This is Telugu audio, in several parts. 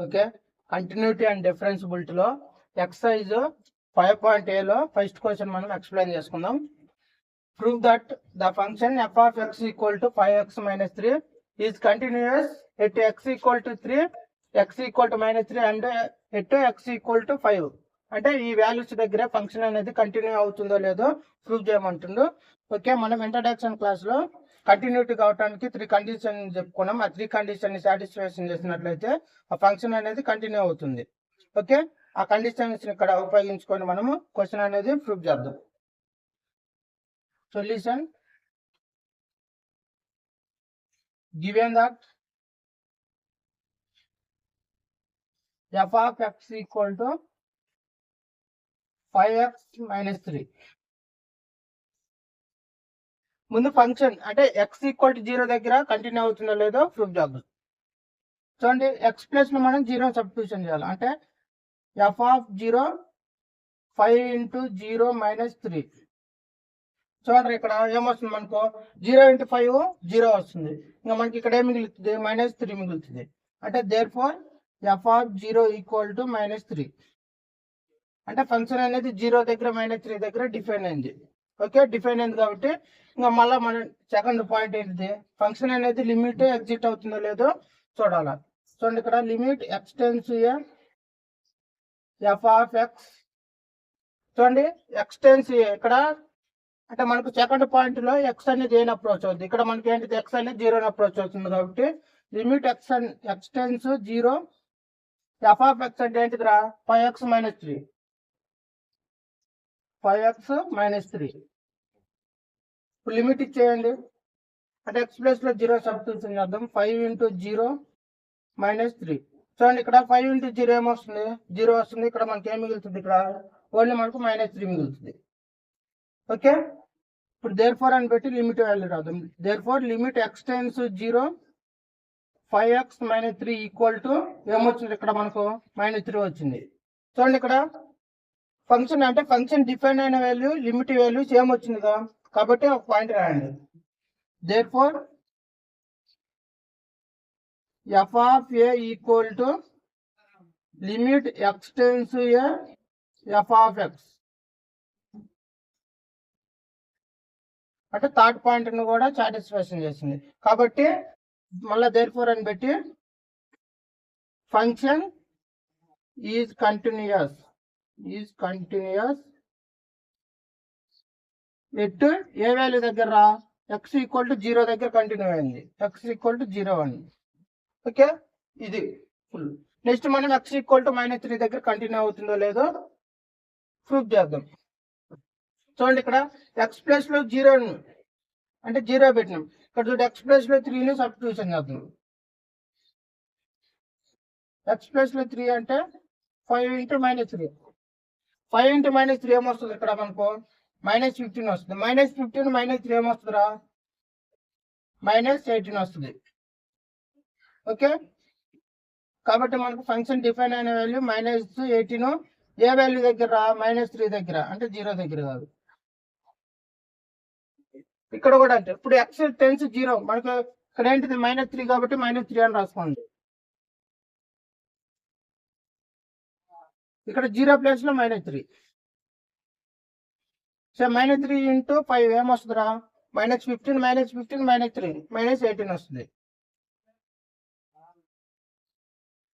ఓకే, కంటిన్యూటీ అండ్ డిఫరెన్సిబిలిటీలో ఎక్సర్సైజ్ 5.A లో ఫస్ట్ క్వశ్చన్ మనం ఎక్స్ప్లెయిన్ చేసుకుందాం. Prove that the function f of x equal to 5x minus 3 is continuous at x equal to 3, x equal to minus 3 and at x equal to 5. అంటే ఈ వాల్యూస్ దగ్గర ఫంక్షన్ అనేది కంటిన్యూ అవుతుందో లేదో ప్రూవ్ చేయమంటుండు. ఓకే, మనం ఇంట్రడక్షన్ క్లాస్లో కంటిన్యూటీ కావడానికి 3 కండిషన్ చెప్పుకున్నాం. ఆ 3 కండిషన్ ని సాటిస్ఫాక్షన్ చేసినట్లయితే ఆ ఫంక్షన్ అనేది కంటిన్యూ అవుతుంది. ఓకే, ఆ కండిషన్స్ ఇక్కడ ఉపయోగించుకొని మనము క్వశ్చన్ అనేది ప్రూవ్ చేద్దాం. Solution: given that f of x equal to 5x minus 3. ముందు ఫంక్షన్ అంటే x ఈక్వల్ టు 0 దగ్గర కంటిన్యూ అవుతుందో లేదో ప్రూవ్ చేద్దాం. చూడండి, x ప్లస్ లో మనం 0 సబ్స్టిట్యూషన్ చేయాలి. అంటే f of 0 5 into 0 minus 3. చూడండి, ఇక్కడ ఏమొస్తుంది మనకు 0 into 5 0 వస్తుంది. ఇంకా మనకి ఇక్కడ ఏం మిగులుతుంది? -3 మిగులుతుంది. అంటే therefore f of 0 equal to -3. అంటే ఫంక్షన్ అనేది 0 దగ్గర -3 దగ్గర డిఫైన్ అయింది. ఓకే, డిఫైన్ అయింది కాబట్టి ఇంకా మళ్ళీ మన సెకండ్ పాయింట్ ఏంటిది? ఫంక్షన్ అనేది లిమిట్ ఎగ్జిట్ అవుతుందో లేదో చూడాలి. చూడండి, ఇక్కడ limit x tends f of x. చూడండి, ఎక్స్టెన్స్ ఇక్కడ అంటే మనకు సెకండ్ పాయింట్ లో ఎక్స్ అనేది ఏం అప్రోచ్ అవుతుంది. ఇక్కడ మనకి ఏంటిది? ఎక్స్ అనేది 0 అప్రోచ్ అవుతుంది. కాబట్టి limit x tends 0 f of x అంటే ఏంటిదిరా? 5x minus 3. 5x minus 3. ఇప్పుడు లిమిట్ ఇచ్చేయండి. అంటే x ప్లస్ లో 0 సబ్స్టిట్యూషన్ చేద్దాం. 5 into 0 minus 3. చూడండి, ఇక్కడ 5 into 0 ఏమొస్తుంది? 0 వస్తుంది. ఇక్కడ మనకి ఏం మిగులుతుంది? ఇక్కడ ఓన్లీ మనకు -3 మిగులుతుంది. ఓకే, ఇప్పుడు దేర్ ఫోర్ అని పెట్టి లిమిట్ వాల్యూ రాద్దాం. Therefore limit x tends 0 5x minus 3 equal to ఏమొచ్చింది? ఇక్కడ మనకు -3 వచ్చింది. చూడండి, ఇక్కడ ఫంక్షన్ అంటే ఫంక్షన్ డిఫైన్ అయిన వాల్యూ లిమిట్ వాల్యూ సేమ్ వచ్చింది కదా, కాబట్టి ఒక పాయింట్ రాయండి. Therefore f of a equal to limit x tends f of x. అంటే థర్డ్ పాయింట్ ను కూడా సాటిస్ఫాక్షన్ చేసింది. కాబట్టి మళ్ళీ దేర్ ఫోర్ అని పెట్టి function is continuous at a value దగ్గర? x ఈక్వల్ టు 0 దగ్గర కంటిన్యూ అయింది. x ఈక్వల్ టు 0 అని. ఓకే, ఇది ఫుల్. నెక్స్ట్ మనం x ఈక్వల్ టు -3 దగ్గర కంటిన్యూ అవుతుందో లేదో ప్రూఫ్ చేద్దాం. చూడండి, ఇక్కడ x ప్లస్ లో 0 అంటే 0 పెట్టినాం. ఇక్కడ చూడండి, x ప్లస్ లో 3 సబ్స్టిట్యూషన్ చేద్దాం. x ప్లస్ లో 3 అంటే 5 into -3. 5 into -3 ఏమొస్తుంది? ఇక్కడ మనకు -15 వస్తుంది. -15 -3 ఏమొస్తుందిరా? -18 వస్తుంది. ఓకే, కాబట్టి మనకు ఫంక్షన్ డిఫైన్ అయిన వాల్యూ -18 ఏ వాల్యూ దగ్గర? -3 దగ్గర, అంటే 0 దగ్గర కాదు. ఇక్కడ కూడా అంటే ఇప్పుడు x టెన్స్ 0 మనకు ఇక్కడ ఏంటిది? -3 కాబట్టి -3 అని రాసుకోండి. ఇక్కడ 0 ప్లేస్ లో -3. So -3 into 5 ఏమొస్తుందిరా? -15 -15 -3 -18 వస్తుంది.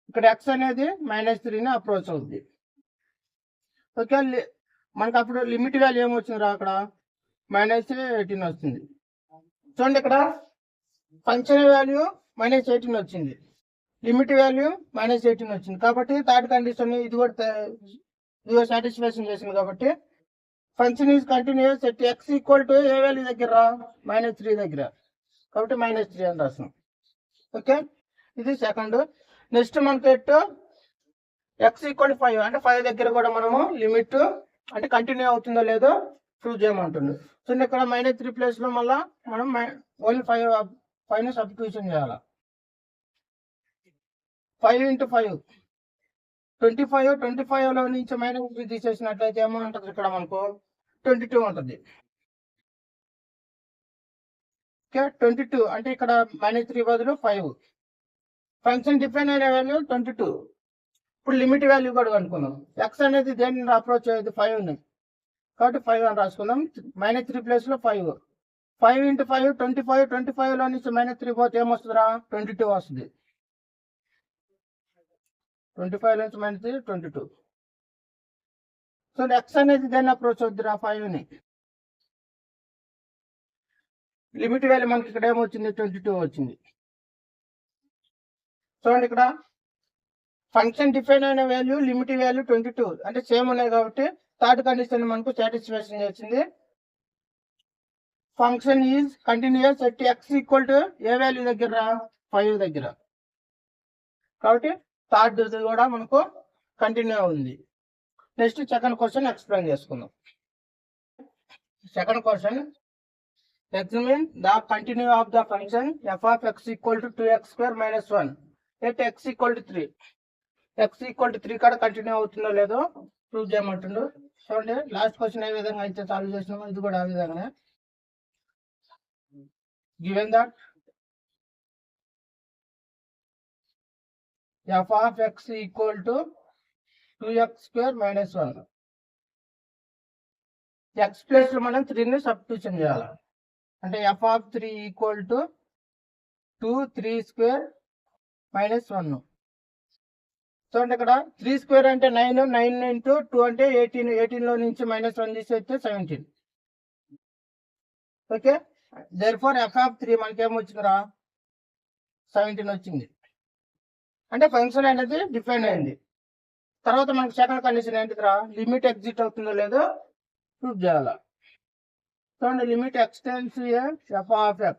ఇక్కడ x అనేది -3ని అప్రోచ్ అవుతుంది. ఓకే, మనకు అప్పుడు లిమిట్ వాల్యూ ఏమొచ్చిందిరా? అక్కడ -18 వస్తుంది. చూడండి, ఇక్కడ ఫంక్షన్ వాల్యూ -18 వచ్చింది, లిమిట్ వాల్యూ -18 వచ్చింది. కాబట్టి థర్డ్ కండిషన్ ఇది కూడా సాటిస్ఫాక్షన్ చేసింది. కాబట్టి function is continuous at x equal to A value దగ్గర? -3 దగ్గర, కాబట్టి -3 అని రాస్తాం. ఓకే, ఇది సెకండ్. నెక్స్ట్ మనకి ఎట్ x ఈక్వల్ టు 5 అంటే 5 దగ్గర కూడా మనము లిమిట్ అంటే కంటిన్యూ అవుతుందో లేదో ప్రూవ్ చేయమంటుంది. సో ఇక్కడ -3 ప్లేస్ లో మళ్ళీ మనం ఓన్లీ 5 సబ్స్టిట్యూషన్ చేయాలి. 5 into 5 25. 25 లో నుంచి -3 తీసేసినట్లయితే ఏమో ఉంటుంది? ఇక్కడ మనకు 22 ఉంటుంది. ఓకే, 22 అంటే ఇక్కడ -3 బదులు 5. ఫంక్షన్ డిఫైన్ అయిన వాల్యూ 22. ఇప్పుడు లిమిట్ వాల్యూ కూడా కనుక్కున్నాం. ఎక్స్ అనేది దేని అప్రోచ్ అయ్యేది 5 ఉంది కాబట్టి 5 అని రాసుకుందాం. -3 ప్లేస్లో 5. 5 × 5 25. 25లో నుంచి -3 పోతే ఏమొస్తుందిరా 22 వస్తుంది. 25 నుంచి -3 22. సో ఎక్స్ అనేది దేన్ని అప్రోచ్ అవుద్దిరా 5ని. లిమిట్ వాల్యూ మనకి ఇక్కడ ఏమొచ్చింది 22 వచ్చింది. చూడండి ఇక్కడ ఫంక్షన్ డిఫైన్ అయిన వాల్యూ లిమిట్ వాల్యూ 22 అంటే సేమ్ ఉన్నాయి కాబట్టి థర్డ్ కండిషన్ మనకు సాటిస్ఫాక్షన్ చేసింది. Function is continuous at X equal to A value దగ్గర 5 దగ్గర కాబట్టి థర్డ్ కూడా మనకు కంటిన్యూ ఉంది. నెక్స్ట్ సెకండ్ క్వశ్చన్ ఎక్స్ప్లెయిన్ చేసుకుందాం. Second question examine the continue of the function f of x equal to 2x² - 1 at x equal to 3. x equal to 3 కాడ కంటిన్యూ అవుతుందో లేదో ప్రూవ్ చేయమంటుండు. చూడండి లాస్ట్ క్వశ్చన్ ఏ విధంగా అయితే సాల్వ్ చేసినామో ఇది కూడా ఆ విధంగా. Given that f of x equal to 2x² - 1. x place లో మనం 3ని సబ్స్టిట్యూషన్ చేయాలి. అంటే f of 3 equal to 2 3² - 1. చూడండి ఇక్కడ 3² అంటే 9, 9 × 2 అంటే 18, 18లో నుంచి -1 తీసేస్తే 17. ఓకే, దేర్ఫోర్ f of 3 మనకేమొచ్చిందిరా 17 వచ్చింది. అంటే ఫంక్షన్ అనేది డిఫైన్ అయింది. తర్వాత మనకి సెకండ్ కండిషన్ ఏంటిదిరా లిమిట్ ఎగ్జిట్ అవుతుందో లేదో ప్రూవ్ చేయాలి. చూడండి limit x tends f of x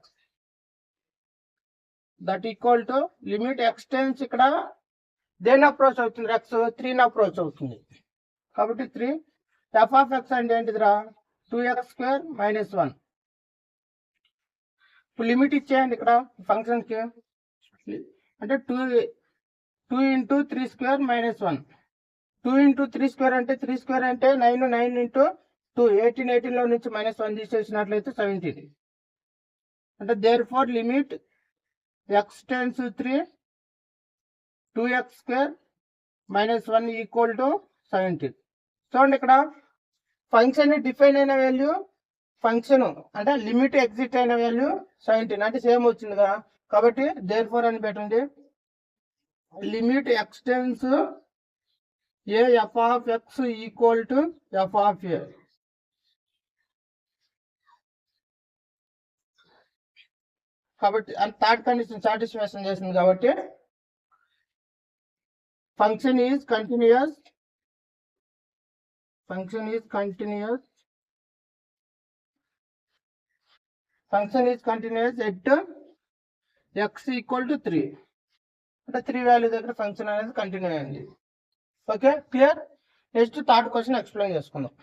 that equal to limit ఎక్స్టెన్స్ ఇక్కడ దేని అప్రోచ్ అవుతుంది x 3ని అప్రోచ్ అవుతుంది కాబట్టి 3 f of x అంటే ఏంటిదిరా 2x² - 1. ఇప్పుడు లిమిట్ ఇచ్చేయండి ఇక్కడ ఫంక్షన్కి అంటే 2 × 3² - 1. 2 × 3² అంటే 3² అంటే 9, 9 × 2 18, 18లో నుంచి -1 తీసేసినట్లయితే 17. అంటే therefore limit x → 3 2x² - 1 equal to 17. చూడండి ఇక్కడ ఫంక్షన్ డిఫైన్ అయిన వాల్యూ ఫంక్షన్ అంటే లిమిట్ ఎగ్జిట్ అయిన వాల్యూ 17 అంటే సేమ్ వచ్చిందిగా కాబట్టి దేర్ఫోర్ అని పెట్టండి. Limit x tends A f of x equal to f of a. కాబట్టి థర్డ్ కండిషన్ సాటిస్ఫాక్షన్ చేసింది కాబట్టి function is continuous at x equal to 3 అంటే 3 వాల్యూ దగ్గర ఫంక్షన్ అనేది కంటిన్యూ అయింది. Okay, clear. Next third question explain చేసుకుందాం.